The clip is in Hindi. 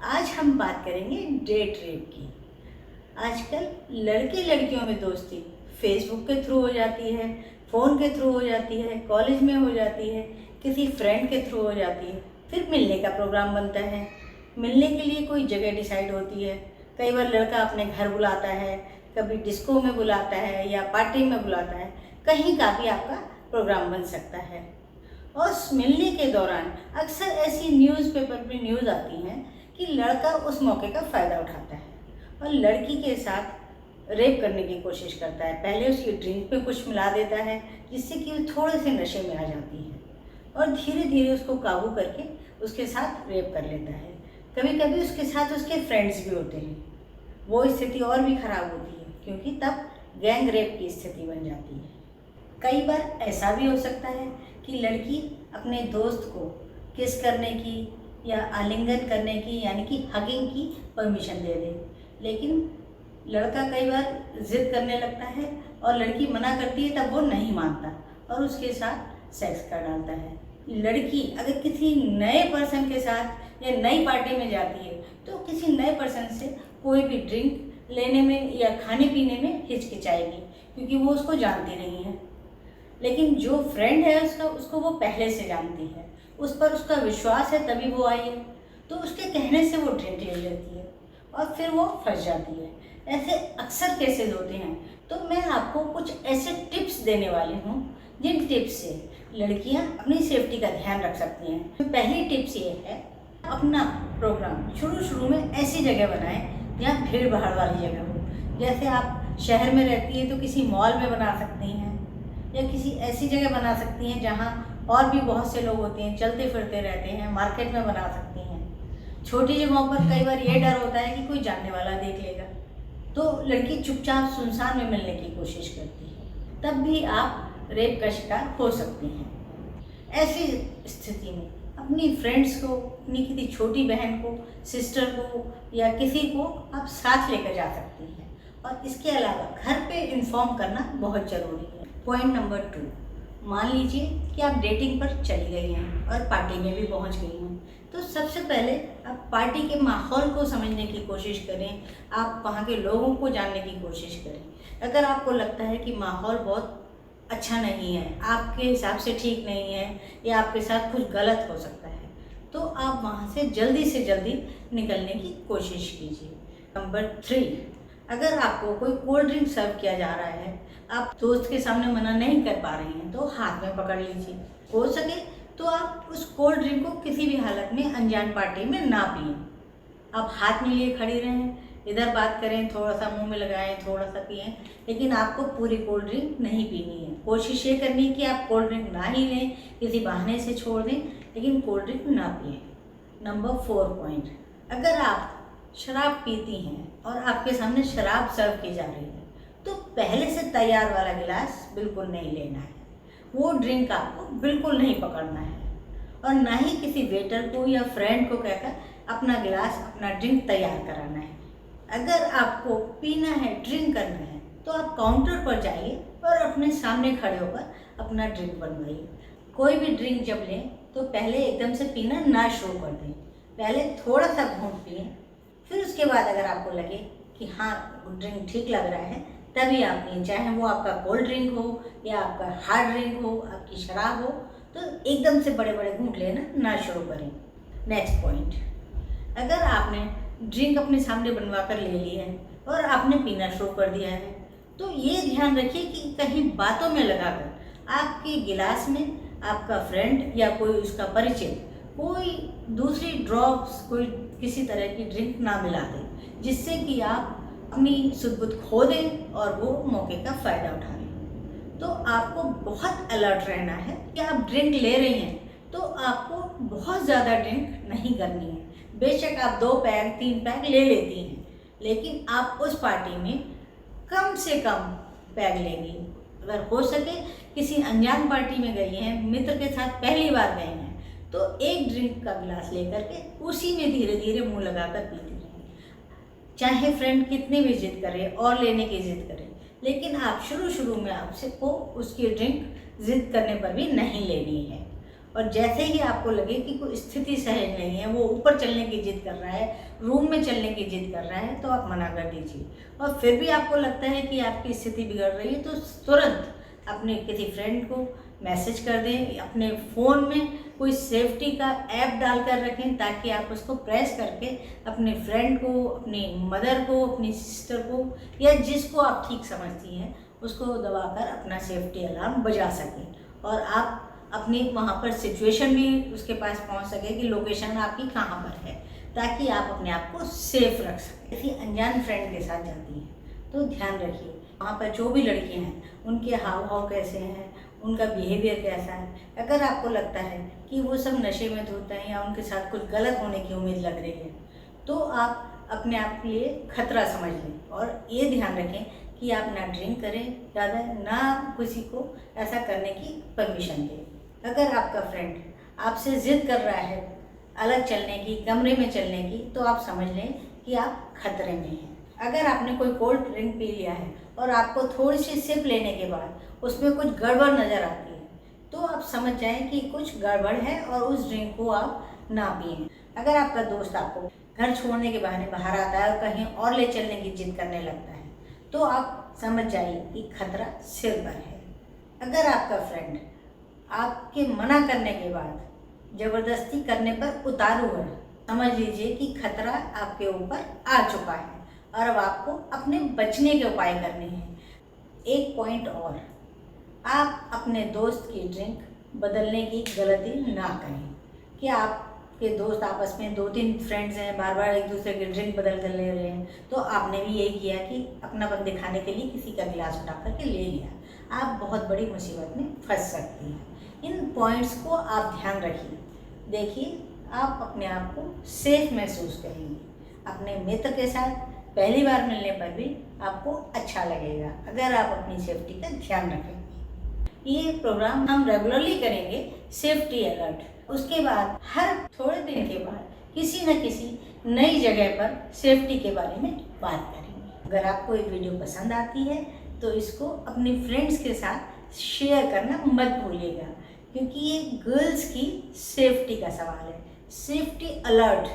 आज हम बात करेंगे डेट रेप की। आजकल लड़के लड़कियों में दोस्ती फेसबुक के थ्रू हो जाती है, फ़ोन के थ्रू हो जाती है, कॉलेज में हो जाती है, किसी फ्रेंड के थ्रू हो जाती है, फिर मिलने का प्रोग्राम बनता है। मिलने के लिए कोई जगह डिसाइड होती है। कई बार लड़का अपने घर बुलाता है, कभी डिस्को में बुलाता है या पार्टी में बुलाता है, कहीं का भी आपका प्रोग्राम बन सकता है। और उस मिलने के दौरान अक्सर ऐसी न्यूज़पेपर पे न्यूज़ आती हैं कि लड़का उस मौके का फ़ायदा उठाता है और लड़की के साथ रेप करने की कोशिश करता है। पहले उसकी ड्रिंक में कुछ मिला देता है जिससे कि वो थोड़े से नशे में आ जाती है और धीरे धीरे उसको काबू करके उसके साथ रेप कर लेता है। कभी कभी उसके साथ उसके फ्रेंड्स भी होते हैं। वो स्थिति और भी ख़राब होती है क्योंकि तब गैंग रेप की स्थिति बन जाती है। कई बार ऐसा भी हो सकता है कि लड़की अपने दोस्त को किस करने की या आलिंगन करने की यानी कि हगिंग की परमिशन दे दे, लेकिन लड़का कई बार ज़िद करने लगता है और लड़की मना करती है, तब वो नहीं मानता और उसके साथ सेक्स कर डालता है। लड़की अगर किसी नए पर्सन के साथ या नई पार्टी में जाती है तो किसी नए पर्सन से कोई भी ड्रिंक लेने में या खाने पीने में हिचकिचाएगी क्योंकि वो उसको जानती नहीं है। लेकिन जो फ्रेंड है उसका, उसको वो पहले से जानती है, उस पर उसका विश्वास है तभी वो आई है, तो उसके कहने से वो ड्रिंक ले लेती है और फिर वो फंस जाती है। ऐसे अक्सर केसेस होते हैं। तो मैं आपको कुछ ऐसे टिप्स देने वाली हूँ जिन टिप्स से लड़कियाँ अपनी सेफ्टी का ध्यान रख सकती हैं। तो पहली टिप्स ये है, अपना प्रोग्राम शुरू में ऐसी जगह बनाएं जहाँ भीड़ भाड़ वाली जगह हो। जैसे आप शहर में रहती है तो किसी मॉल में बना सकती हैं या किसी ऐसी जगह बना सकती हैं जहाँ और भी बहुत से लोग होते हैं, चलते फिरते रहते हैं। मार्केट में बना सकती हैं। छोटी जगहों पर कई बार ये डर होता है कि कोई जानने वाला देख लेगा, तो लड़की चुपचाप सुनसान में मिलने की कोशिश करती है, तब भी आप रेप का शिकार हो सकती हैं। ऐसी स्थिति में अपनी फ्रेंड्स को, अपनी किसी छोटी बहन को, सिस्टर को या किसी को आप साथ लेकर जा सकती हैं। और इसके अलावा घर पे इन्फॉर्म करना बहुत ज़रूरी है। पॉइंट नंबर 2, मान लीजिए कि आप डेटिंग पर चली गई हैं और पार्टी में भी पहुंच गई हैं, तो सबसे पहले आप पार्टी के माहौल को समझने की कोशिश करें। आप वहाँ के लोगों को जानने की कोशिश करें। अगर आपको लगता है कि माहौल बहुत अच्छा नहीं है, आपके हिसाब से ठीक नहीं है या आपके साथ कुछ गलत हो सकता है, तो आप वहाँ से जल्दी निकलने की कोशिश कीजिए। नंबर 3, अगर आपको कोई कोल्ड ड्रिंक सर्व किया जा रहा है, आप दोस्त के सामने मना नहीं कर पा रही हैं, तो हाथ में पकड़ लीजिए। हो सके तो आप उस कोल्ड ड्रिंक को किसी भी हालत में अनजान पार्टी में ना पिएं। आप हाथ में लिए खड़ी रहें, इधर बात करें, थोड़ा सा मुंह में लगाएं, थोड़ा सा पिएं, लेकिन आपको पूरी कोल्ड ड्रिंक नहीं पीनी है। कोशिश ये करनी है कि आप कोल्ड ड्रिंक ना ही लें, किसी बहाने से छोड़ दें, लेकिन कोल्ड ड्रिंक ना पिएं। नंबर 4 पॉइंट, अगर आप शराब पीती हैं और आपके सामने शराब सर्व की जा रही है तो पहले से तैयार वाला गिलास बिल्कुल नहीं लेना है। वो ड्रिंक आपको बिल्कुल नहीं पकड़ना है और ना ही किसी वेटर को या फ्रेंड को कहकर अपना गिलास, अपना ड्रिंक तैयार कराना है। अगर आपको पीना है, ड्रिंक करना है, तो आप काउंटर पर जाइए और अपने सामने खड़े होकर अपना ड्रिंक बनवाइए। कोई भी ड्रिंक जब लें तो पहले एकदम से पीना ना शुरू कर दें। पहले थोड़ा सा घूंट पिए, फिर उसके बाद अगर आपको लगे कि हाँ ड्रिंक ठीक लग रहा है, तभी आप पिएं। चाहे वो आपका कोल्ड ड्रिंक हो या आपका हार्ड ड्रिंक हो, आपकी शराब हो, तो एकदम से बड़े बड़े घूंट लेना ना शुरू करें। नेक्स्ट पॉइंट, अगर आपने ड्रिंक अपने सामने बनवा कर ले ली है और आपने पीना शुरू कर दिया है, तो ये ध्यान रखिए कि कहीं बातों में लगाकर आपके गिलास में आपका फ्रेंड या कोई उसका परिचित कोई दूसरी ड्रॉप्स, कोई किसी तरह की ड्रिंक ना मिला दे, जिससे कि आप अपनी सुध-बुध खो दें और वो मौके का फ़ायदा उठा लें। तो आपको बहुत अलर्ट रहना है कि आप ड्रिंक ले रही हैं तो आपको बहुत ज़्यादा ड्रिंक नहीं करनी है। बेशक आप 2 पैक 3 पैक ले लेती हैं, लेकिन आप उस पार्टी में कम से कम पैक लेंगी। अगर हो सके किसी अनजान पार्टी में गई हैं, मित्र के साथ पहली बार गए हैं, तो एक ड्रिंक का गिलास लेकर के उसी में धीरे धीरे मुँह लगाकर पीती रहें। चाहे फ्रेंड कितनी भी जिद करे और लेने की जिद करे, लेकिन आप शुरू में आपसे को उसकी ड्रिंक जिद करने पर भी नहीं लेनी है। और जैसे ही आपको लगे कि कोई स्थिति सहज नहीं है, वो ऊपर चलने की जिद कर रहा है, रूम में चलने की जिद कर रहा है, तो आप मना कर दीजिए। और फिर भी आपको लगता है कि आपकी स्थिति बिगड़ रही है, तो तुरंत अपने किसी फ्रेंड को मैसेज कर दें, अपने फ़ोन में कोई सेफ्टी का ऐप डाल कर रखें, ताकि आप उसको प्रेस करके अपने फ्रेंड को, अपनी मदर को, अपनी सिस्टर को, या जिसको आप ठीक समझती हैं उसको दबाकर अपना सेफ्टी अलार्म बजा सकें। और आप अपनी वहाँ पर सिचुएशन भी उसके पास पहुँच सके कि लोकेशन आपकी कहाँ पर है, ताकि आप अपने आप को सेफ रख सकें। किसी अनजान फ्रेंड के साथ जाती हैं तो ध्यान रखिए, वहाँ पर जो भी लड़कियाँ हैं उनके हाव भाव कैसे हैं, उनका बिहेवियर कैसा है। अगर आपको लगता है कि वो सब नशे में धुत हैं या उनके साथ कुछ गलत होने की उम्मीद लग रही है, तो आप अपने आप के लिए खतरा समझ लें। और ये ध्यान रखें कि आप ना ड्रिंक करें ज़्यादा, ना किसी को ऐसा करने की परमिशन दें। अगर आपका फ्रेंड आपसे ज़िद कर रहा है अलग चलने की, कमरे में चलने की, तो आप समझ लें कि आप खतरे में हैं। अगर आपने कोई कोल्ड ड्रिंक पी लिया है और आपको थोड़ी सी सिप लेने के बाद उसमें कुछ गड़बड़ नज़र आती है, तो आप समझ जाएं कि कुछ गड़बड़ है और उस ड्रिंक को आप ना पिएं। अगर आपका दोस्त आपको घर छोड़ने के बहाने बाहर आता है और कहीं और ले चलने की जिद करने लगता है, तो आप समझ जाइए कि खतरा सिर पर है। अगर आपका फ्रेंड आपके मना करने के बाद ज़बरदस्ती करने पर उतारू है, समझ लीजिए कि खतरा आपके ऊपर आ चुका है और अब आपको अपने बचने के उपाय करने हैं। एक पॉइंट और, आप अपने दोस्त की ड्रिंक बदलने की गलती ना करें। कि आपके दोस्त आपस में 2-3 फ्रेंड्स हैं, बार बार एक दूसरे की ड्रिंक बदल कर ले रहे हैं, तो आपने भी यही किया कि अपनापन दिखाने के लिए किसी का गिलास उठा करके ले लिया। आप बहुत बड़ी मुसीबत में फंस सकती हैं। इन पॉइंट्स को आप ध्यान रखिए। देखिए, आप अपने आप को सेफ महसूस करेंगे। अपने मित्र के साथ पहली बार मिलने पर भी आपको अच्छा लगेगा, अगर आप अपनी सेफ्टी का ध्यान रखेंगे। ये प्रोग्राम हम रेगुलरली करेंगे, सेफ्टी अलर्ट। उसके बाद हर थोड़े दिन के बाद किसी न किसी नई जगह पर सेफ्टी के बारे में बात करेंगे। अगर आपको ये वीडियो पसंद आती है तो इसको अपने फ्रेंड्स के साथ शेयर करना मत भूलिएगा, क्योंकि ये गर्ल्स की सेफ्टी का सवाल है। Safety alert